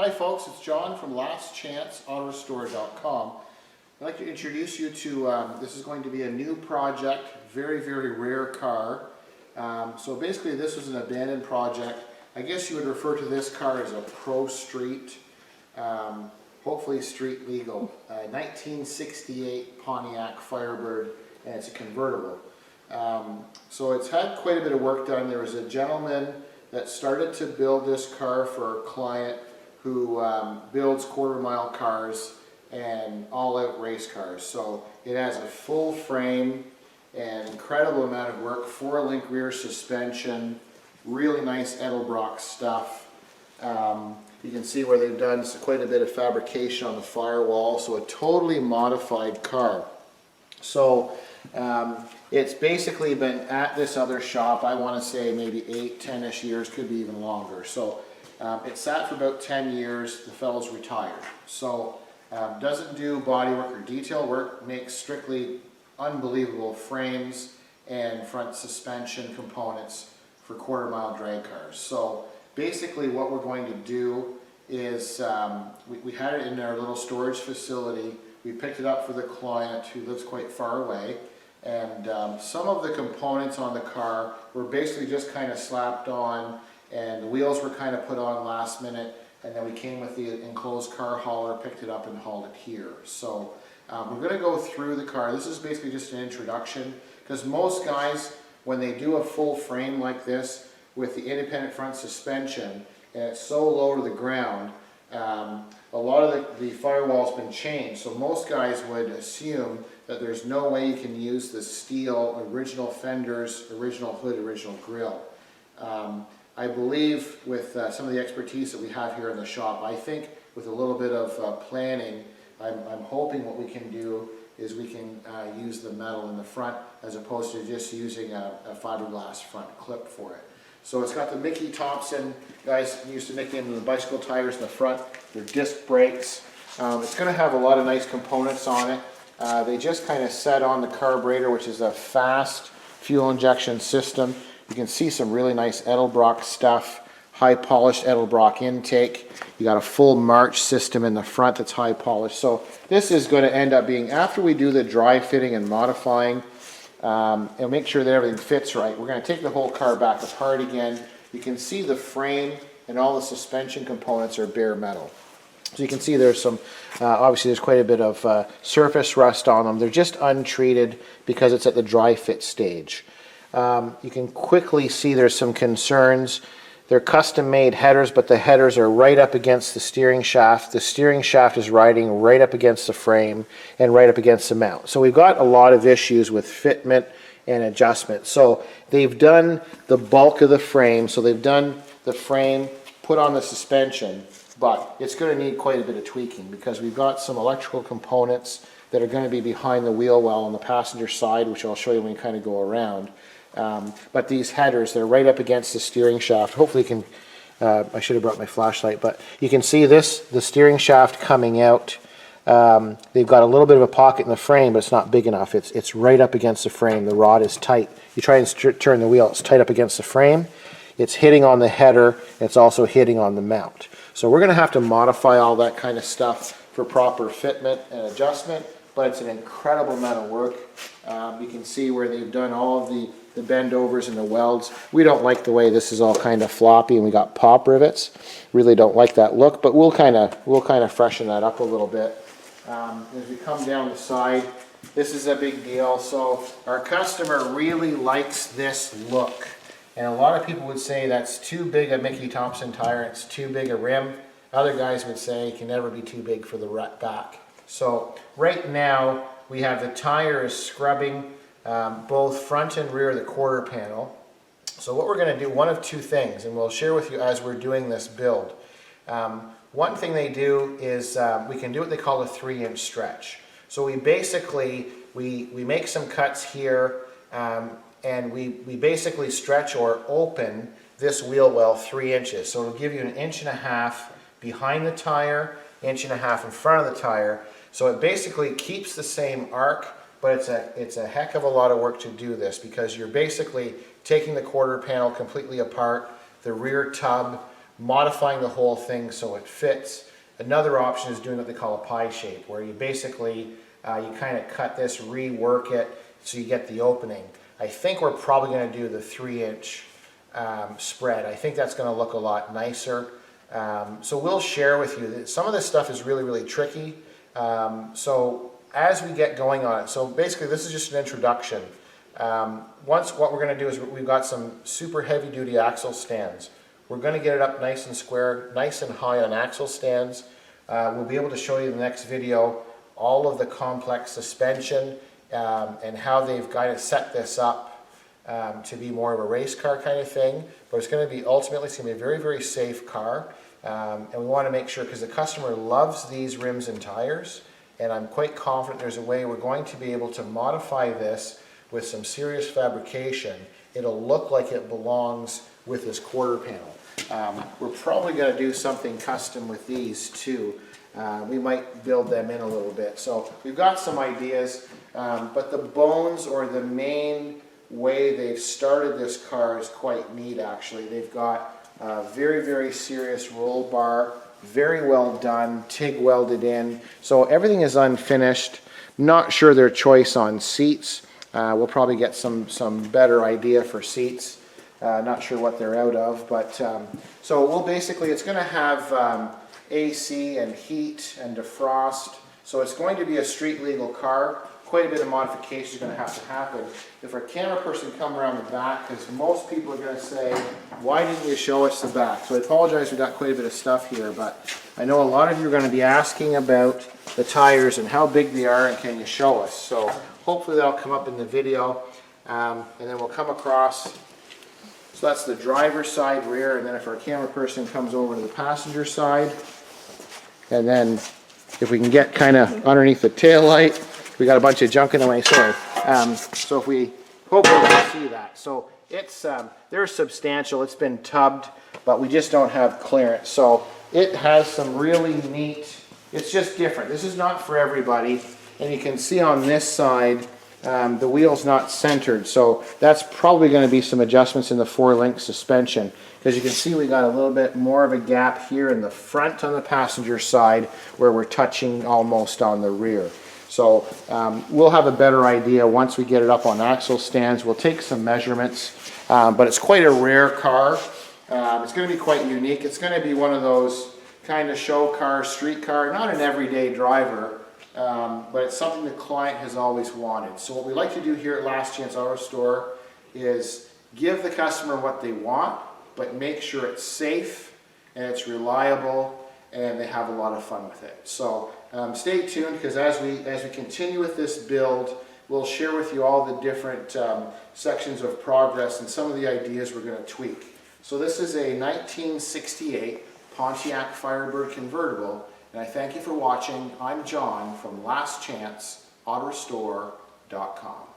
Hi folks, it's John from lastchanceautorestore.com. I'd like to introduce you to, this is going to be a new project, very rare car. So basically this was an abandoned project. I guess you would refer to this car as a pro street, hopefully street legal. 1968 Pontiac Firebird, and it's a convertible. So it's had quite a bit of work done. There was a gentleman that started to build this car for a client who builds quarter-mile cars and all-out race cars. So it has a full frame, an incredible amount of work, 4-link rear suspension, really nice Edelbrock stuff. You can see where they've done quite a bit of fabrication on the firewall, so a totally modified car. So it's basically been at this other shop, I want to say maybe 8-10-ish years, could be even longer. So it sat for about 10 years, the fellow's retired. So doesn't do body work or detail work, makes strictly unbelievable frames and front suspension components for quarter-mile drag cars. So basically what we're going to do is, we had it in our little storage facility. We picked it up for the client who lives quite far away, and some of the components on the car were basically just kind of slapped on, and the wheels were kind of put on last minute, and then we came with the enclosed car hauler, picked it up and hauled it here. So we're going to go through the car. This is basically just an introduction, because most guys, when they do a full frame like this with the independent front suspension, and it's so low to the ground, a lot of the firewall's been changed. So most guys would assume that there's no way you can use the steel original fenders, original hood, original grille. I believe with some of the expertise that we have here in the shop, I think with a little bit of planning, I'm hoping what we can do is we can use the metal in the front as opposed to just using a fiberglass front clip for it. So it's got the Mickey Thompson, guys used to nickname them the bicycle tires in the front, they're disc brakes. It's going to have a lot of nice components on it. They just kind of set on the carburetor, which is a fast fuel injection system. You can see some really nice Edelbrock stuff, high polished Edelbrock intake. You got a full March system in the front that's high polished. So this is going to end up being, after we do the dry fitting and modifying, and make sure that everything fits right, we're going to take the whole car back apart again. You can see the frame and all the suspension components are bare metal. So you can see there's some, obviously there's quite a bit of surface rust on them. They're just untreated because it's at the dry fit stage. You can quickly see there's some concerns. They're custom made headers, but the headers are right up against the steering shaft. The steering shaft is riding right up against the frame and right up against the mount. So we've got a lot of issues with fitment and adjustment. So they've done the bulk of the frame. So they've done the frame, put on the suspension, but it's going to need quite a bit of tweaking because we've got some electrical components that are going to be behind the wheel well on the passenger side, which I'll show you when we kind of go around. But these headers, they're right up against the steering shaft. Hopefully you can, I should have brought my flashlight, but you can see this, the steering shaft coming out. They've got a little bit of a pocket in the frame, but it's not big enough. It's right up against the frame. The rod is tight. You try and turn the wheel, it's tight up against the frame. It's hitting on the header. It's also hitting on the mount. So we're going to have to modify all that kind of stuff for proper fitment and adjustment, but it's an incredible amount of work. You can see where they've done all of the bend overs and the welds. We don't like the way this is all kind of floppy and we got pop rivets. Really don't like that look, but we'll kind of freshen that up a little bit. As we come down the side, this is a big deal. So our customer really likes this look. And a lot of people would say that's too big a Mickey Thompson tire, it's too big a rim. Other guys would say it can never be too big for the back. So right now we have the tire is scrubbing both front and rear of the quarter panel. So what we're going to do, one of two things, and we'll share with you as we're doing this build. One thing they do is we can do what they call a 3-inch stretch. So we basically, we make some cuts here, and we basically stretch or open this wheel well 3 inches. So it'll give you 1.5 inches behind the tire, 1.5 inches in front of the tire. So it basically keeps the same arc, but it's a heck of a lot of work to do this because you're basically taking the quarter panel completely apart, the rear tub, modifying the whole thing so it fits. Another option is doing what they call a pie shape, where you basically, you kind of cut this, rework it, so you get the opening. I think we're probably going to do the 3-inch spread. I think that's going to look a lot nicer. So we'll share with you that some of this stuff is really, really tricky. So as we get going on it, so basically this is just an introduction. What we're going to do is we've got some super heavy duty axle stands. We're going to get it up nice and square, nice and high on axle stands. We'll be able to show you in the next video all of the complex suspension and how they've kind of set this up to be more of a race car kind of thing. But it's going to be ultimately, it's going to be a very, very safe car. And we want to make sure, because the customer loves these rims and tires, and I'm quite confident there's a way we're going to be able to modify this with some serious fabrication. It'll look like it belongs with this quarter panel. We're probably going to do something custom with these too. We might build them in a little bit. So we've got some ideas, but the bones, or the main way they've started this car, is quite neat actually. They've got a very, very serious roll bar, very well done, TIG welded in. So everything is unfinished. Not sure their choice on seats. We'll probably get some better idea for seats. Not sure what they're out of, but so we'll basically, it's going to have AC and heat and defrost. So it's going to be a street legal car. Quite a bit of modification is going to have to happen. If our camera person come around the back, because most people are going to say, why didn't you show us the back? So I apologize, we've got quite a bit of stuff here, but I know a lot of you are going to be asking about the tires and how big they are and can you show us. So hopefully that'll come up in the video, and then we'll come across. So that's the driver's side rear, and then if our camera person comes over to the passenger side, and then if we can get kind of underneath the tail light, we got a bunch of junk in the way, sorry. So if we, hopefully we'll see that. So it's, they're substantial, it's been tubbed, but we just don't have clearance. So it has some really neat, it's just different. This is not for everybody. And you can see on this side, the wheel's not centered. So that's probably going to be some adjustments in the 4-link suspension. Because you can see we got a little bit more of a gap here in the front on the passenger side, where we're touching almost on the rear. So we'll have a better idea once we get it up on axle stands. We'll take some measurements, but it's quite a rare car. It's going to be quite unique. It's going to be one of those kind of show cars, street car, not an everyday driver, but it's something the client has always wanted. So what we like to do here at Last Chance Auto Store is give the customer what they want, but make sure it's safe and it's reliable and they have a lot of fun with it. So stay tuned, because as we continue with this build, we'll share with you all the different sections of progress and some of the ideas we're going to tweak. So this is a 1968 Pontiac Firebird convertible, and I thank you for watching. I'm John from lastchanceautorestore.com.